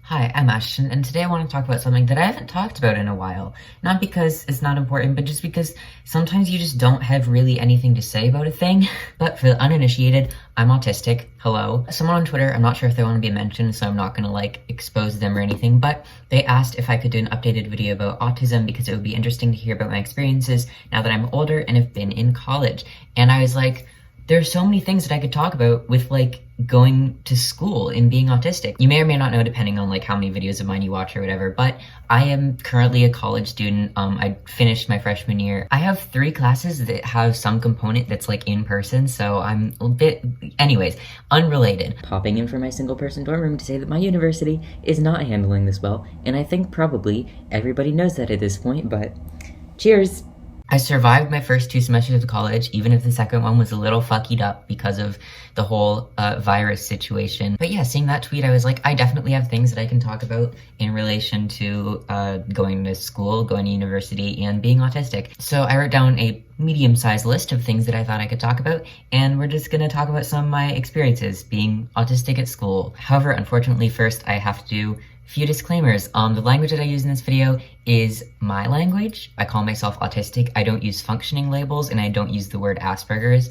Hi, I'm Ashton, and today I want to talk about something that I haven't talked about in a while. Not because it's not important, but just because sometimes you just don't have really anything to say about a thing. But for the uninitiated, I'm autistic. Hello. Someone on Twitter, I'm not sure if they want to be mentioned, so I'm not gonna expose them or anything, but they asked if I could do an updated video about autism because it would be interesting to hear about my experiences now that I'm older and have been in college. And I was like, there's so many things that I could talk about with going to school and being autistic. You may or may not know, depending on how many videos of mine you watch or whatever, but I am currently a college student. I finished my freshman year. I have 3 classes that have some component that's in person, so I'm a bit, anyways, unrelated. Popping in for my single person dorm room to say that my university is not handling this well, and I think probably everybody knows that at this point, but cheers! I survived my first 2 semesters of college, even if the second one was a little fucked up because of the whole virus situation. But yeah, seeing that tweet, I was like, I definitely have things that I can talk about in relation to going to school, going to university, and being autistic. So I wrote down a medium-sized list of things that I thought I could talk about, and we're just gonna talk about some of my experiences being autistic at school. However, unfortunately, first I have to do few disclaimers. The language that I use in this video is my language. I call myself autistic. I don't use functioning labels, and I don't use the word asperger's.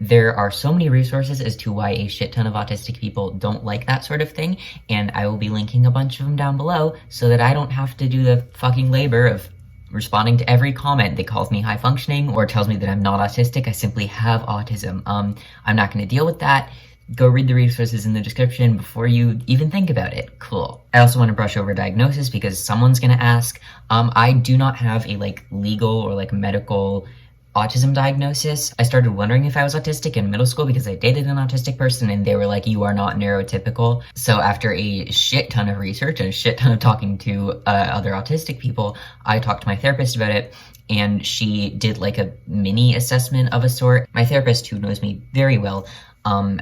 There are so many resources as to why a shit ton of autistic people don't like that sort of thing, and I will be linking a bunch of them down below so that I don't have to do the fucking labor of responding to every comment that calls me high functioning or tells me that I'm not autistic. I simply have autism. I'm not gonna deal with that. Go read the resources in the description before you even think about it. Cool. I also want to brush over diagnosis because someone's gonna ask. I do not have a legal or medical autism diagnosis. I started wondering if I was autistic in middle school because I dated an autistic person and they were like, you are not neurotypical. So after a shit ton of research and a shit ton of talking to other autistic people, I talked to my therapist about it, and she did a mini assessment of a sort. My therapist, who knows me very well,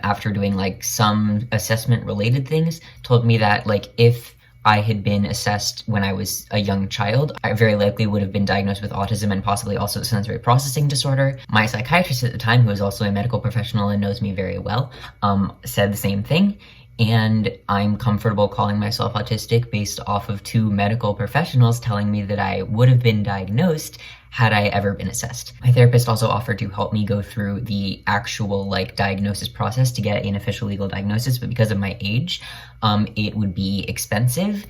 after doing some assessment related things, told me that if I had been assessed when I was a young child, I very likely would have been diagnosed with autism and possibly also sensory processing disorder. My psychiatrist at the time, who is also a medical professional and knows me very well, said the same thing. And I'm comfortable calling myself autistic based off of 2 medical professionals telling me that I would have been diagnosed had I ever been assessed. My therapist also offered to help me go through the actual diagnosis process to get an official legal diagnosis, but because of my age, it would be expensive,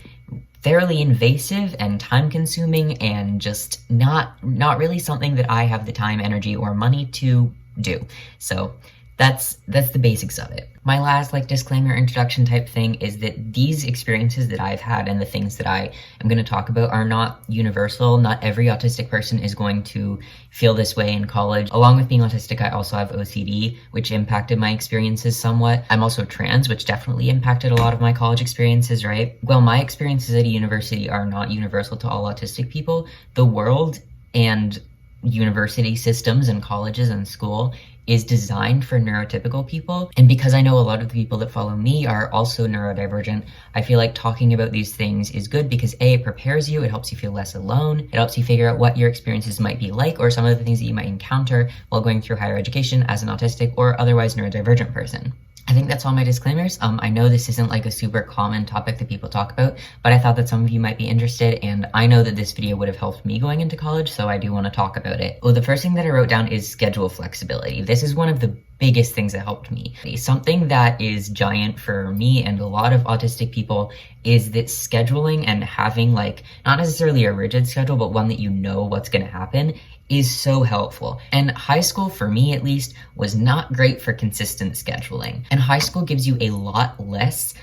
fairly invasive, and time consuming, and just not really something that I have the time, energy, or money to do. So that's the basics of it. My last disclaimer introduction type thing is that these experiences that I've had and the things that I am going to talk about are not universal. Not every autistic person is going to feel this way in college. Along with being autistic, I also have OCD, which impacted my experiences somewhat. I'm also trans, which definitely impacted a lot of my college experiences, right? Well, my experiences at a university are not universal to all autistic people. The world and university systems and colleges and school is designed for neurotypical people, and because I know a lot of the people that follow me are also neurodivergent, I feel like talking about these things is good because A, it prepares you, it helps you feel less alone, it helps you figure out what your experiences might be like or some of the things that you might encounter while going through higher education as an autistic or otherwise neurodivergent person. I think that's all my disclaimers. I know this isn't a super common topic that people talk about, but I thought that some of you might be interested, and I know that this video would have helped me going into college, so I do want to talk about it. Well, the first thing that I wrote down is schedule flexibility. This is one of the biggest things that helped me. Something that is giant for me and a lot of autistic people is that scheduling and having not necessarily a rigid schedule, but one that you know what's going to happen is so helpful. And high school, for me at least, was not great for consistent scheduling. And high school gives you a lot less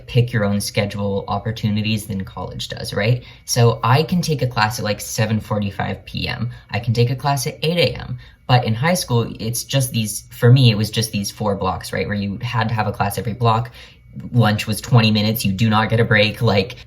pick your own schedule opportunities than college does, right? So I can take a class at 7:45 p.m. I can take a class at 8 a.m. But in high school, it's just for me, it was just these 4 blocks, right? Where you had to have a class every block. Lunch was 20 minutes, you do not get a break.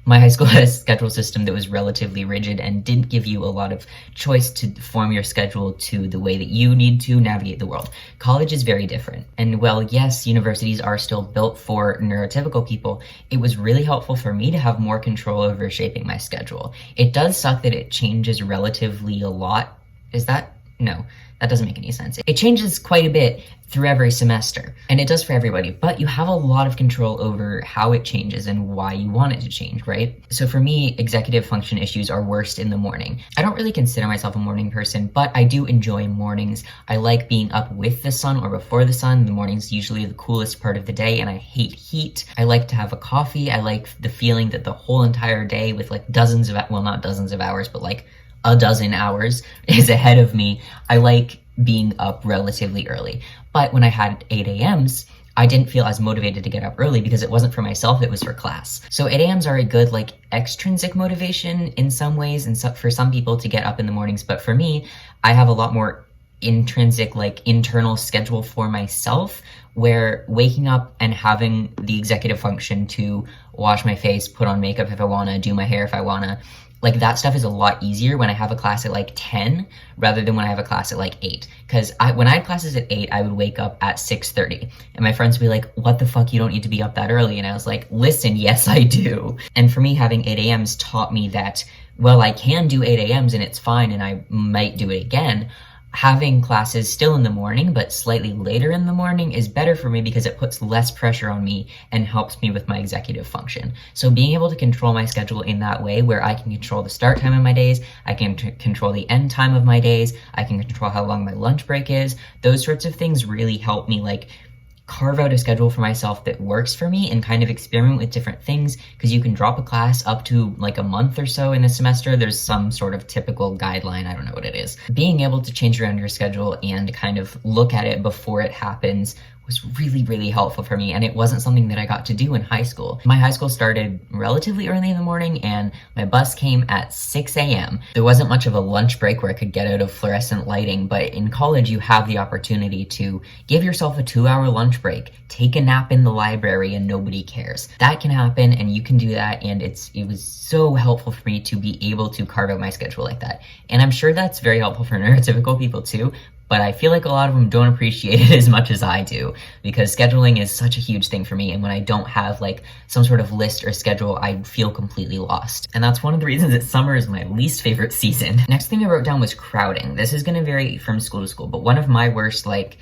My high school had a schedule system that was relatively rigid and didn't give you a lot of choice to form your schedule to the way that you need to navigate the world. College is very different. And well, yes, universities are still built for neurotypical people. It was really helpful for me to have more control over shaping my schedule. It does suck that it changes relatively a lot. Is that No, that doesn't make any sense. It changes quite a bit through every semester, and it does for everybody, but you have a lot of control over how it changes and why you want it to change, right? So for me, executive function issues are worst in the morning. I don't really consider myself a morning person, but I do enjoy mornings. I like being up with the sun or before the sun. The morning's usually the coolest part of the day, and I hate heat. I like to have a coffee. I like the feeling that the whole entire day with like dozens of, well, not dozens of hours, but like a dozen hours is ahead of me. I like being up relatively early. But when I had 8 a.m.s, I didn't feel as motivated to get up early because it wasn't for myself, it was for class. So 8 a.m.s are a good like extrinsic motivation in some ways, and so for some people to get up in the mornings. But for me, I have a lot more intrinsic, like internal schedule for myself, where waking up and having the executive function to wash my face, put on makeup if I wanna, do my hair if I wanna, like that stuff is a lot easier when I have a class at like 10 rather than when I have a class at like 8. Because when I had classes at 8, I would wake up at 6:30. And my friends would be like, what the fuck, you don't need to be up that early. And I was like, listen, yes, I do. And for me, having 8 a.m.s taught me that, well, I can do 8 a.m.s and it's fine and I might do it again. Having classes still in the morning, but slightly later in the morning is better for me because it puts less pressure on me and helps me with my executive function. So being able to control my schedule in that way, where I can control the start time of my days, I can control the end time of my days, I can control how long my lunch break is, those sorts of things really help me like carve out a schedule for myself that works for me and kind of experiment with different things, because you can drop a class up to like a month or so in a semester. There's some sort of typical guideline, I don't know what it is. Being able to change around your schedule and kind of look at it before it happens was really, really helpful for me, and it wasn't something that I got to do in high school. My high school started relatively early in the morning, and my bus came at 6 a.m. There wasn't much of a lunch break where I could get out of fluorescent lighting, but in college you have the opportunity to give yourself a 2-hour lunch break, take a nap in the library, and nobody cares. That can happen, and you can do that, and it was so helpful for me to be able to carve out my schedule like that. And I'm sure that's very helpful for neurotypical people too, but I feel like a lot of them don't appreciate it as much as I do, because scheduling is such a huge thing for me, and when I don't have like some sort of list or schedule, I feel completely lost. And that's one of the reasons that summer is my least favorite season. Next thing I wrote down was crowding. This is gonna vary from school to school, but one of my worst like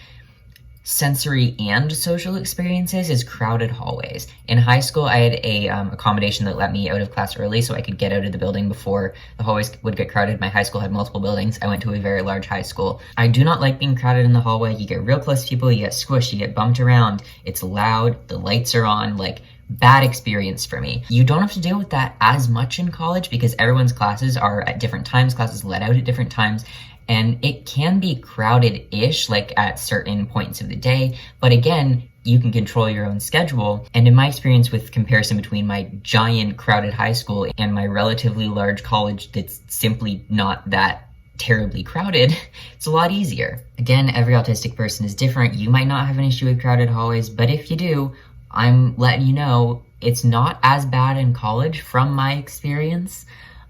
sensory and social experiences is crowded hallways. In high school, I had a accommodation that let me out of class early so I could get out of the building before the hallways would get crowded. My high school had multiple buildings. I went to a very large high school. I do not like being crowded in the hallway. You get real close to people, you get squished, you get bumped around, it's loud, the lights are on, like bad experience for me. You don't have to deal with that as much in college because everyone's classes are at different times, classes let out at different times, and it can be crowded-ish, like at certain points of the day, but again, you can control your own schedule. And in my experience with comparison between my giant crowded high school and my relatively large college that's simply not that terribly crowded, it's a lot easier. Again, every autistic person is different. You might not have an issue with crowded hallways, but if you do, I'm letting you know it's not as bad in college from my experience.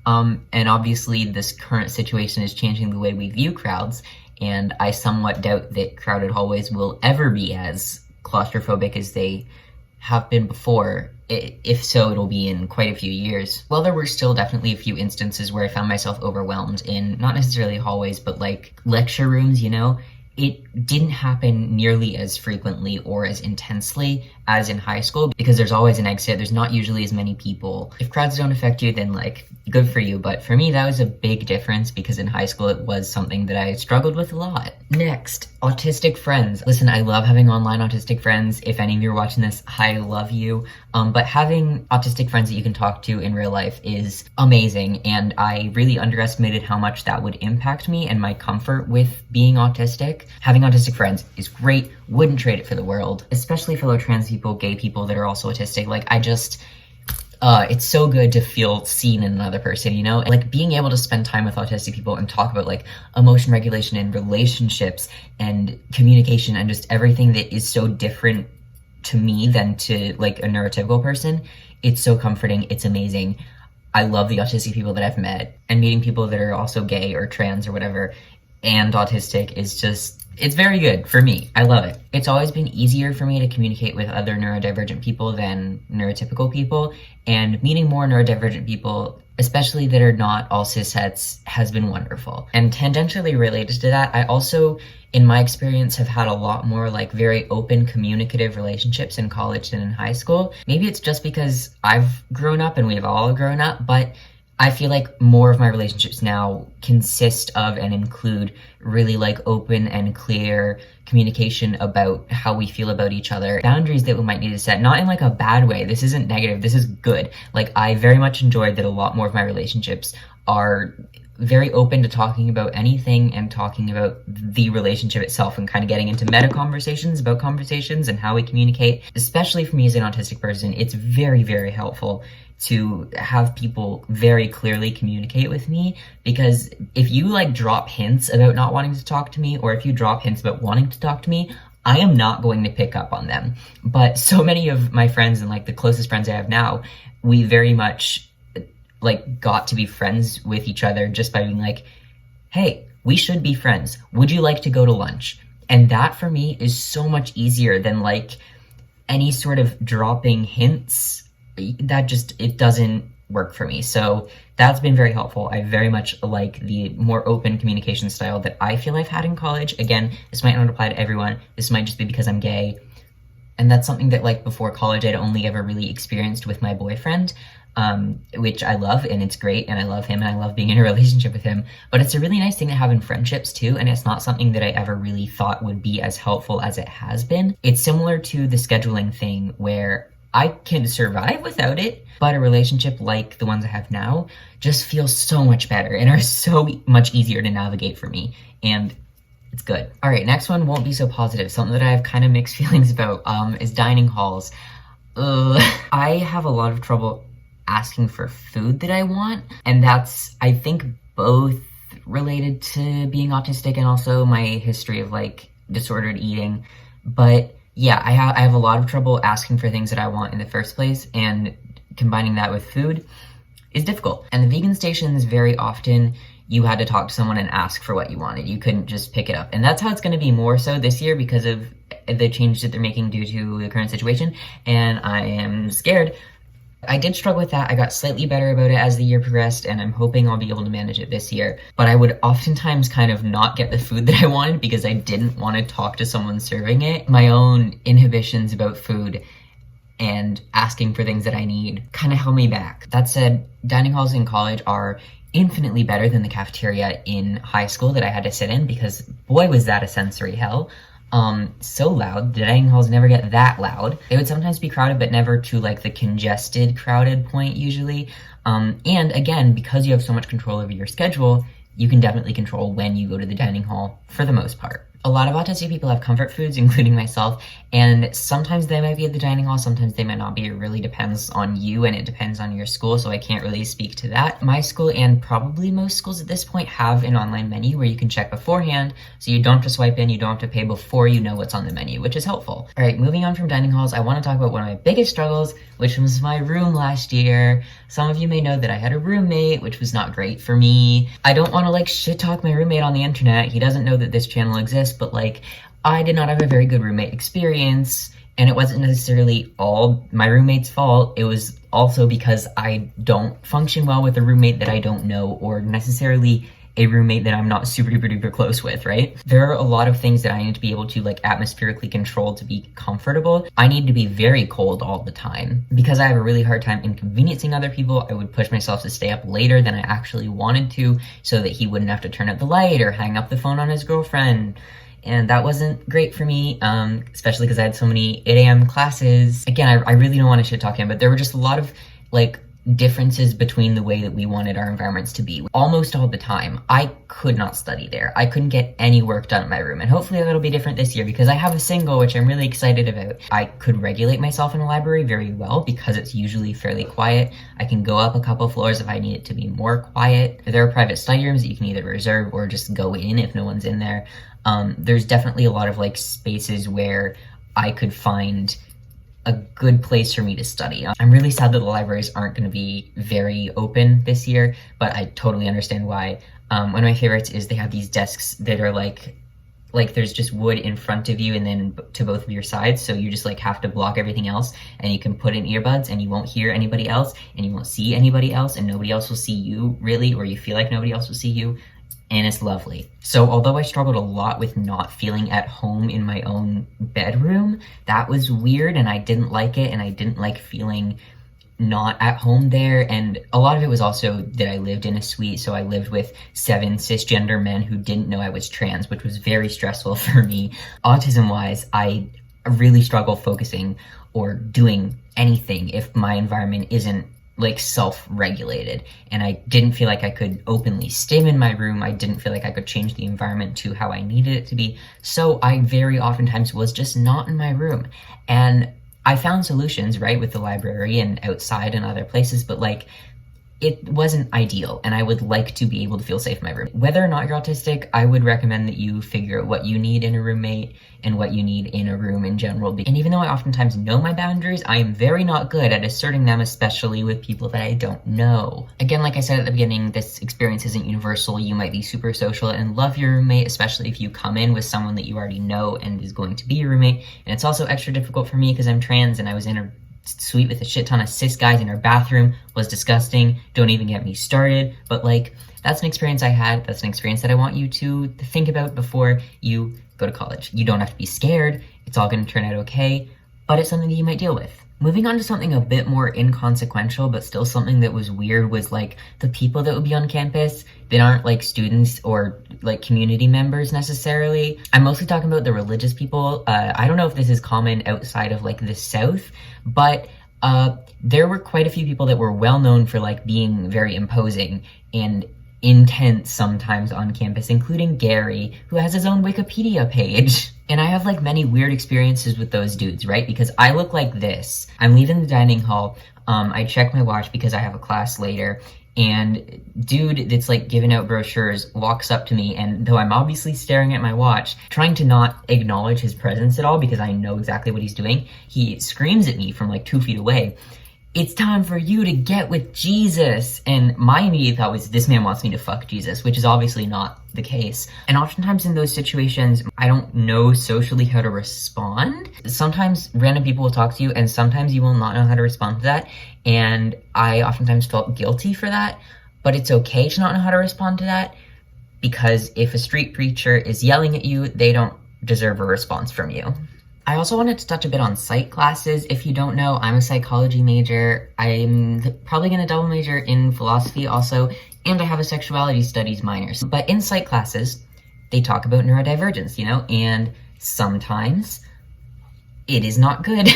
And obviously this current situation is changing the way we view crowds, and I somewhat doubt that crowded hallways will ever be as claustrophobic as they have been before. If so, it'll be in quite a few years. Well, there were still definitely a few instances where I found myself overwhelmed in not necessarily hallways, but like lecture rooms, you know? It didn't happen nearly as frequently or as intensely as in high school because there's always an exit. There's not usually as many people. If crowds don't affect you, then like, good for you. But for me, that was a big difference because in high school, it was something that I struggled with a lot. Next, autistic friends. Listen, I love having online autistic friends. If any of you are watching this, I love you. But having autistic friends that you can talk to in real life is amazing. And I really underestimated how much that would impact me and my comfort with being autistic. Having autistic friends is great. Wouldn't trade it for the world, especially fellow trans people, gay people that are also autistic. Like it's so good to feel seen in another person, you know? Like being able to spend time with autistic people and talk about like emotion regulation and relationships and communication and just everything that is so different to me than to like a neurotypical person. It's so comforting. It's amazing. I love the autistic people that I've met, and meeting people that are also gay or trans or whatever and autistic is just It's very good for me. I love it. It's always been easier for me to communicate with other neurodivergent people than neurotypical people, and meeting more neurodivergent people, especially that are not all cishets, has been wonderful. And tangentially related to that, I also, in my experience, have had a lot more like very open communicative relationships in college than in high school. Maybe it's just because I've grown up and we've all grown up, but I feel like more of my relationships now consist of and include really like open and clear communication about how we feel about each other, boundaries that we might need to set, not in like a bad way. This isn't negative, this is good. Like, I very much enjoyed that a lot more of my relationships are very open to talking about anything and talking about the relationship itself and kind of getting into meta conversations about conversations and how we communicate. Especially for me as an autistic person, it's very, very helpful to have people very clearly communicate with me, because if you like drop hints about not wanting to talk to me, or if you drop hints about wanting to talk to me, I am not going to pick up on them. But so many of my friends and like the closest friends I have now, we very much like got to be friends with each other just by being like, hey, we should be friends. Would you like to go to lunch? And that for me is so much easier than like any sort of dropping hints. That just, it doesn't work for me. So that's been very helpful. I very much like the more open communication style that I feel I've had in college. Again, this might not apply to everyone. This might just be because I'm gay. And that's something that like before college, I'd only ever really experienced with my boyfriend, which I love, and it's great, and I love him, and I love being in a relationship with him. But it's a really nice thing to have in friendships too, and it's not something that I ever really thought would be as helpful as it has been. It's similar to the scheduling thing where I can survive without it, but a relationship like the ones I have now just feels so much better and are so much easier to navigate for me, and it's good. All right, next one won't be so positive. Something that I have kind of mixed feelings about is dining halls. I have a lot of trouble asking for food that I want, and that's, I think, both related to being autistic and also my history of like disordered eating. But yeah, I have a lot of trouble asking for things that I want in the first place, and combining that with food is difficult. And the vegan stations, very often you had to talk to someone and ask for what you wanted. You couldn't just pick it up. And that's how it's going to be more so this year because of the change that they're making due to the current situation, and I am scared. I did struggle with that. I got slightly better about it as the year progressed, and I'm hoping I'll be able to manage it this year. But I would oftentimes kind of not get the food that I wanted because I didn't want to talk to someone serving it. My own inhibitions about food and asking for things that I need kind of held me back. That said, dining halls in college are infinitely better than the cafeteria in high school that I had to sit in, because boy was that a sensory hell. So loud. The dining halls never get that loud. They would sometimes be crowded, but never to like the congested, crowded point usually. And again, because you have so much control over your schedule, you can definitely control when you go to the dining hall for the most part. A lot of autistic people have comfort foods, including myself, and sometimes they might be at the dining hall, sometimes they might not be. It really depends on you, and it depends on your school, so I can't really speak to that. My school, and probably most schools at this point, have an online menu where you can check beforehand, so you don't have to swipe in, you don't have to pay before you know what's on the menu, which is helpful. All right, moving on from dining halls, I want to talk about one of my biggest struggles, which was my room last year. Some of you may know that I had a roommate, which was not great for me. I don't want to like shit talk my roommate on the internet. He doesn't know that this channel exists, but like, I did not have a very good roommate experience, and it wasn't necessarily all my roommate's fault. It was also because I don't function well with a roommate that I don't know, or necessarily a roommate that I'm not super duper duper close with, right? There are a lot of things that I need to be able to like atmospherically control to be comfortable. I need to be very cold all the time. Because I have a really hard time inconveniencing other people, I would push myself to stay up later than I actually wanted to, so that he wouldn't have to turn up the light or hang up the phone on his girlfriend. And that wasn't great for me, especially because I had so many 8 a.m. classes. Again, I really don't want to shit talk him, but there were just a lot of like differences between the way that we wanted our environments to be. Almost all the time, I could not study there. I couldn't get any work done in my room, and hopefully that'll be different this year because I have a single, which I'm really excited about. I could regulate myself in a library very well because it's usually fairly quiet. I can go up a couple floors if I need it to be more quiet. There are private study rooms that you can either reserve or just go in if no one's in there. There's definitely a lot of like spaces where I could find a good place for me to study. I'm really sad that the libraries aren't going to be very open this year, but I totally understand why. One of my favorites is they have these desks that are like like there's just wood in front of you and then to both of your sides, so you just like have to block everything else, and you can put in earbuds and you won't hear anybody else and you won't see anybody else and nobody else will see you really, or you feel like nobody else will see you, and it's lovely. So although I struggled a lot with not feeling at home in my own bedroom, that was weird and I didn't like it, and I didn't like feeling not at home there. And a lot of it was also that I lived in a suite, so I lived with 7 cisgender men who didn't know I was trans, which was very stressful for me. Autism-wise, I really struggle focusing or doing anything if my environment isn't like self-regulated, and I didn't feel like I could openly stim in my room. I didn't feel like I could change the environment to how I needed it to be, so I very oftentimes was just not in my room. And I found solutions, right, with the library and outside and other places, but like it wasn't ideal, and I would like to be able to feel safe in my room. Whether or not you're autistic, I would recommend that you figure out what you need in a roommate and what you need in a room in general. And even though I oftentimes know my boundaries, I am very not good at asserting them, especially with people that I don't know. Again, like I said at the beginning, this experience isn't universal. You might be super social and love your roommate, especially if you come in with someone that you already know and is going to be your roommate. And it's also extra difficult for me because I'm trans and I was in a suite with a shit ton of cis guys, and our bathroom was disgusting. Don't even get me started. But like, that's an experience I had. That's an experience that I want you to think about before you go to college. You don't have to be scared. It's all going to turn out okay, but it's something that you might deal with. Moving on to something a bit more inconsequential, but still something that was weird, was like the people that would be on campus that aren't like students or like community members necessarily. I'm mostly talking about the religious people. I don't know if this is common outside of like the South, but there were quite a few people that were well known for like being very imposing and intense sometimes on campus, including Gary, who has his own Wikipedia page. And I have like many weird experiences with those dudes, right? Because I look like this. I'm leaving the dining hall. I check my watch because I have a class later, and dude that's like giving out brochures walks up to me, and though I'm obviously staring at my watch, trying to not acknowledge his presence at all because I know exactly what he's doing, he screams at me from like 2 feet away, "It's time for you to get with Jesus." And my immediate thought was, this man wants me to fuck Jesus, which is obviously not the case. And oftentimes in those situations, I don't know socially how to respond. Sometimes random people will talk to you, and sometimes you will not know how to respond to that. And I oftentimes felt guilty for that, but it's okay to not know how to respond to that, because if a street preacher is yelling at you, they don't deserve a response from you. I also wanted to touch a bit on psych classes. If you don't know, I'm a psychology major. I'm probably going to double major in philosophy also, and I have a sexuality studies minor. But in psych classes, they talk about neurodivergence, you know, and sometimes it is not good.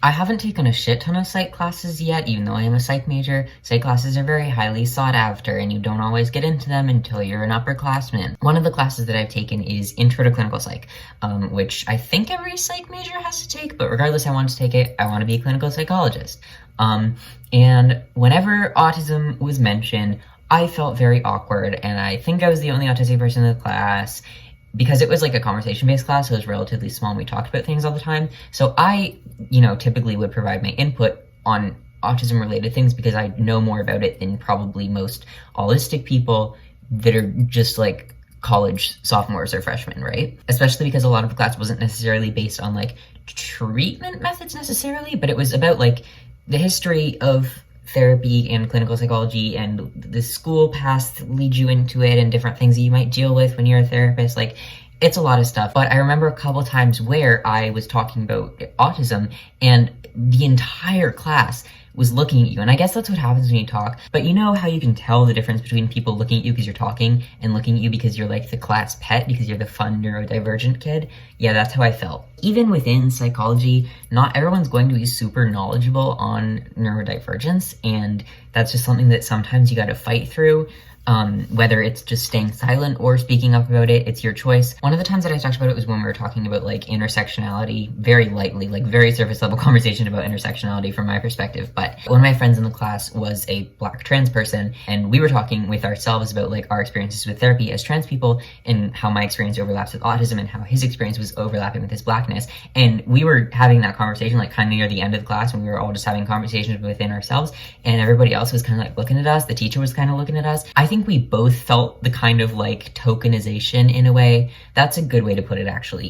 I haven't taken a shit ton of psych classes yet, even though I am a psych major. Psych classes are very highly sought after, and you don't always get into them until you're an upperclassman. One of the classes that I've taken is Intro to Clinical Psych, which I think every psych major has to take, but regardless, I want to take it. I want to be a clinical psychologist. And whenever autism was mentioned, I felt very awkward, and I think I was the only autistic person in the class, because it was like a conversation-based class, so it was relatively small and we talked about things all the time. So I, you know, typically would provide my input on autism-related things because I know more about it than probably most autistic people that are just like college sophomores or freshmen, right? Especially because a lot of the class wasn't necessarily based on like treatment methods necessarily, but it was about like the history of therapy and clinical psychology and the school path leads you into it and different things that you might deal with when you're a therapist. Like, it's a lot of stuff. But I remember a couple times where I was talking about autism and the entire class was looking at you. And I guess that's what happens when you talk. But you know how you can tell the difference between people looking at you because you're talking and looking at you because you're like the class pet, because you're the fun neurodivergent kid? Yeah, that's how I felt. Even within psychology, not everyone's going to be super knowledgeable on neurodivergence, and that's just something that sometimes you gotta fight through. Whether it's just staying silent or speaking up about it, it's your choice. One of the times that I talked about it was when we were talking about like intersectionality, very lightly, like very surface level conversation about intersectionality from my perspective. But one of my friends in the class was a Black trans person, and we were talking with ourselves about like our experiences with therapy as trans people and how my experience overlaps with autism and how his experience was overlapping with his Blackness. And we were having that conversation like kind of near the end of the class when we were all just having conversations within ourselves, and everybody else was kind of like looking at us. The teacher was kind of looking at us. I think think we both felt the kind of like tokenization in a way. That's a good way to put it, actually.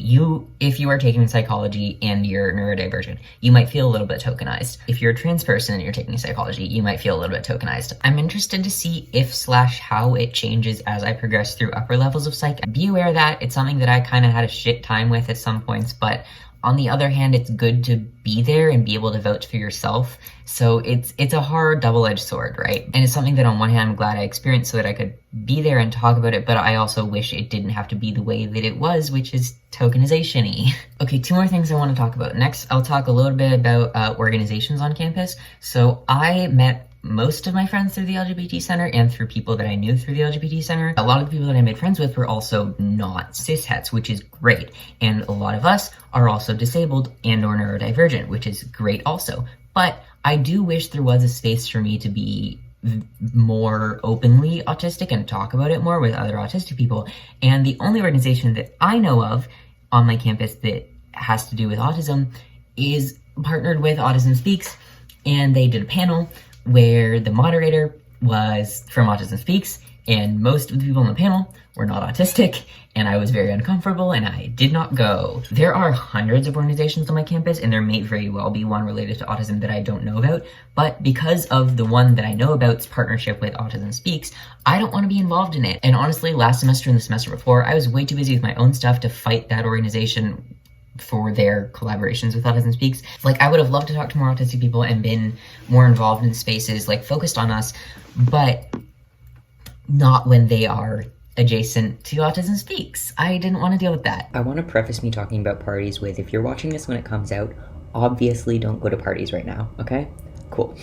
If you are taking psychology and you're neurodivergent, you might feel a little bit tokenized. If you're a trans person and you're taking psychology, you might feel a little bit tokenized. I'm interested to see if/how it changes as I progress through upper levels of psych. Be aware that it's something that I kind of had a shit time with at some points, but on the other hand, it's good to be there and be able to vouch for yourself. So it's a hard double-edged sword, right? And it's something that on one hand I'm glad I experienced so that I could be there and talk about it, but I also wish it didn't have to be the way that it was, which is tokenization-y. Okay, 2 more things I want to talk about. Next, I'll talk a little bit about organizations on campus. So I met most of my friends through the LGBT Center and through people that I knew through the LGBT Center. A lot of the people that I made friends with were also not cis-hets, which is great. And a lot of us are also disabled and or neurodivergent, which is great also. But I do wish there was a space for me to be more openly autistic and talk about it more with other autistic people. And the only organization that I know of on my campus that has to do with autism is partnered with Autism Speaks, and they did a panel where the moderator was from Autism Speaks, and most of the people on the panel were not autistic, and I was very uncomfortable, and I did not go. There are hundreds of organizations on my campus, and there may very well be one related to autism that I don't know about, but because of the one that I know about's partnership with Autism Speaks, I don't want to be involved in it. And honestly, last semester and the semester before, I was way too busy with my own stuff to fight that organization for their collaborations with Autism Speaks. Like, I would have loved to talk to more autistic people and been more involved in spaces, like, focused on us, but not when they are adjacent to Autism Speaks. I didn't want to deal with that. I want to preface me talking about parties with, if you're watching this when it comes out, obviously don't go to parties right now, okay? Cool.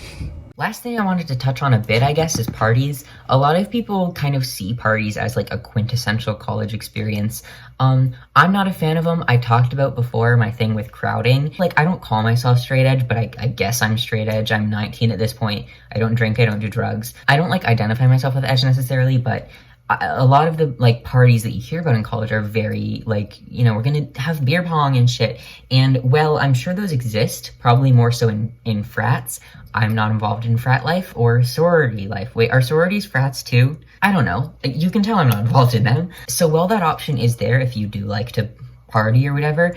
Last thing I wanted to touch on a bit, I guess, is parties. A lot of people kind of see parties as like a quintessential college experience. I'm not a fan of them. I talked about before my thing with crowding. Like, I don't call myself straight edge, but I guess I'm straight edge. I'm 19 at this point. I don't drink, I don't do drugs. I don't like identify myself with edge necessarily, but a lot of the like parties that you hear about in college are very like, you know, we're gonna have beer pong and shit. And well, I'm sure those exist, probably more so in frats. I'm not involved in frat life or sorority life. Wait, are sororities frats too? I don't know. You can tell I'm not involved in them. So while that option is there if you do like to party or whatever,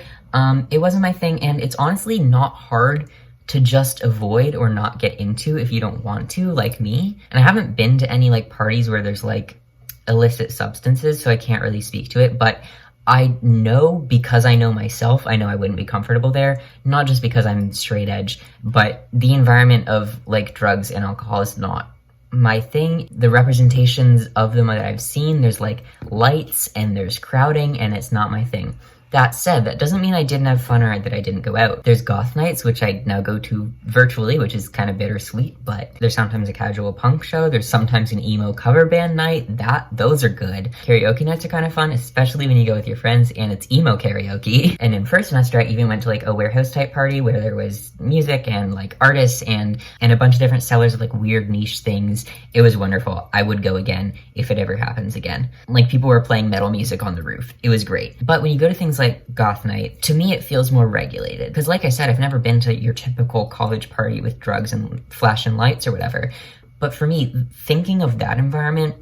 it wasn't my thing, and it's honestly not hard to just avoid or not get into if you don't want to, like me. And I haven't been to any like parties where there's like illicit substances, so I can't really speak to it, but I know, because I know myself, I know I wouldn't be comfortable there, not just because I'm straight edge, but the environment of like drugs and alcohol is not my thing. The representations of them that I've seen, there's like lights and there's crowding, and it's not my thing. That said, that doesn't mean I didn't have fun or that I didn't go out. There's goth nights, which I now go to virtually, which is kind of bittersweet, but there's sometimes a casual punk show. There's sometimes an emo cover band night. Those are good. Karaoke nights are kind of fun, especially when you go with your friends and it's emo karaoke. And in first semester, I even went to like a warehouse type party where there was music and like artists and a bunch of different sellers of like weird niche things. It was wonderful. I would go again if it ever happens again. Like, people were playing metal music on the roof. It was great. But when you go to things like goth night, to me it feels more regulated, because like I said, I've never been to your typical college party with drugs and flashing lights or whatever. But for me, thinking of that environment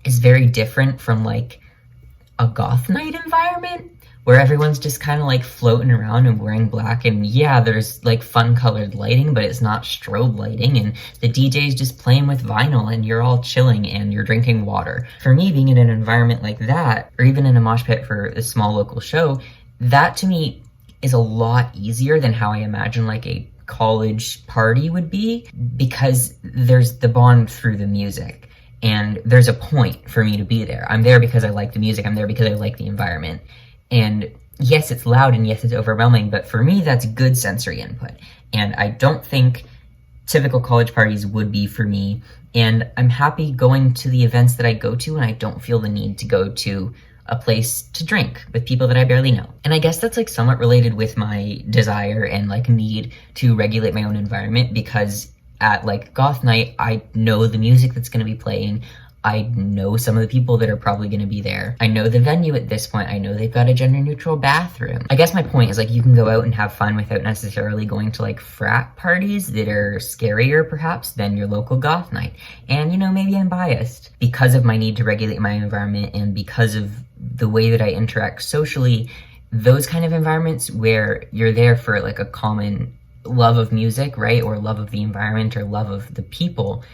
is very different from like a goth night environment where everyone's just kind of like floating around and wearing black, and yeah, there's like fun colored lighting, but it's not strobe lighting, and the DJ's just playing with vinyl and you're all chilling and you're drinking water. For me, being in an environment like that, or even in a mosh pit for a small local show, that to me is a lot easier than how I imagine like a college party would be, because there's the bond through the music and there's a point for me to be there. I'm there because I like the music, I'm there because I like the environment. And yes, it's loud and yes, it's overwhelming, but for me, that's good sensory input. And I don't think typical college parties would be for me. And I'm happy going to the events that I go to, and I don't feel the need to go to a place to drink with people that I barely know. And I guess that's like somewhat related with my desire and like need to regulate my own environment, because at like goth night, I know the music that's going to be playing. I know some of the people that are probably going to be there. I know the venue at this point. I know they've got a gender neutral bathroom. I guess my point is, like, you can go out and have fun without necessarily going to like frat parties that are scarier perhaps than your local goth night. And you know, maybe I'm biased because of my need to regulate my environment and because of the way that I interact socially. Those kind of environments where you're there for like a common love of music, right? Or love of the environment or love of the people,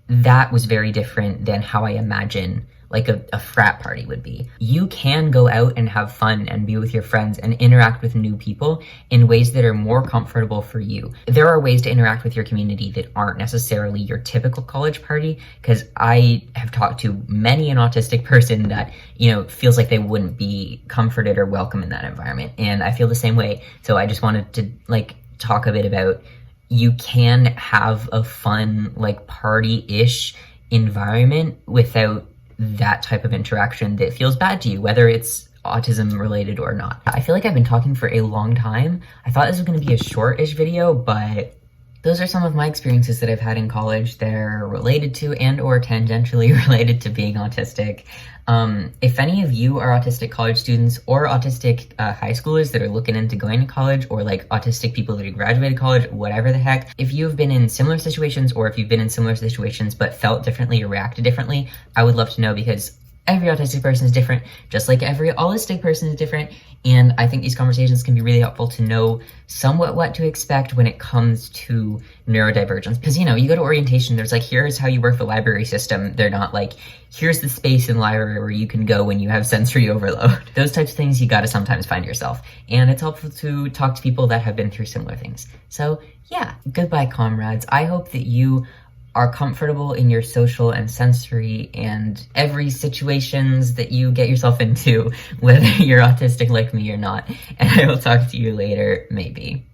that was very different than how I imagine like a frat party would be. You can go out and have fun and be with your friends and interact with new people in ways that are more comfortable for you. There are ways to interact with your community that aren't necessarily your typical college party, because I have talked to many an autistic person that, you know, feels like they wouldn't be comforted or welcome in that environment. And I feel the same way. So I just wanted to like talk a bit about, you can have a fun like party-ish environment without that type of interaction that feels bad to you, whether it's autism related or not. I feel like I've been talking for a long time. I thought this was going to be a short-ish video, but those are some of my experiences that I've had in college that are related to and or tangentially related to being autistic. If any of you are autistic college students or autistic high schoolers that are looking into going to college, or like autistic people that have graduated college, whatever the heck, if you've been in similar situations, or if you've been in similar situations but felt differently or reacted differently, I would love to know, because every autistic person is different, just like every allistic person is different. And I think these conversations can be really helpful to know somewhat what to expect when it comes to neurodivergence. Because, you know, you go to orientation, there's like, here's how you work the library system. They're not like, here's the space in the library where you can go when you have sensory overload. Those types of things you gotta sometimes find yourself. And it's helpful to talk to people that have been through similar things. So yeah, goodbye comrades. I hope that you are comfortable in your social and sensory and every situations that you get yourself into, whether you're autistic like me or not. And I will talk to you later, maybe.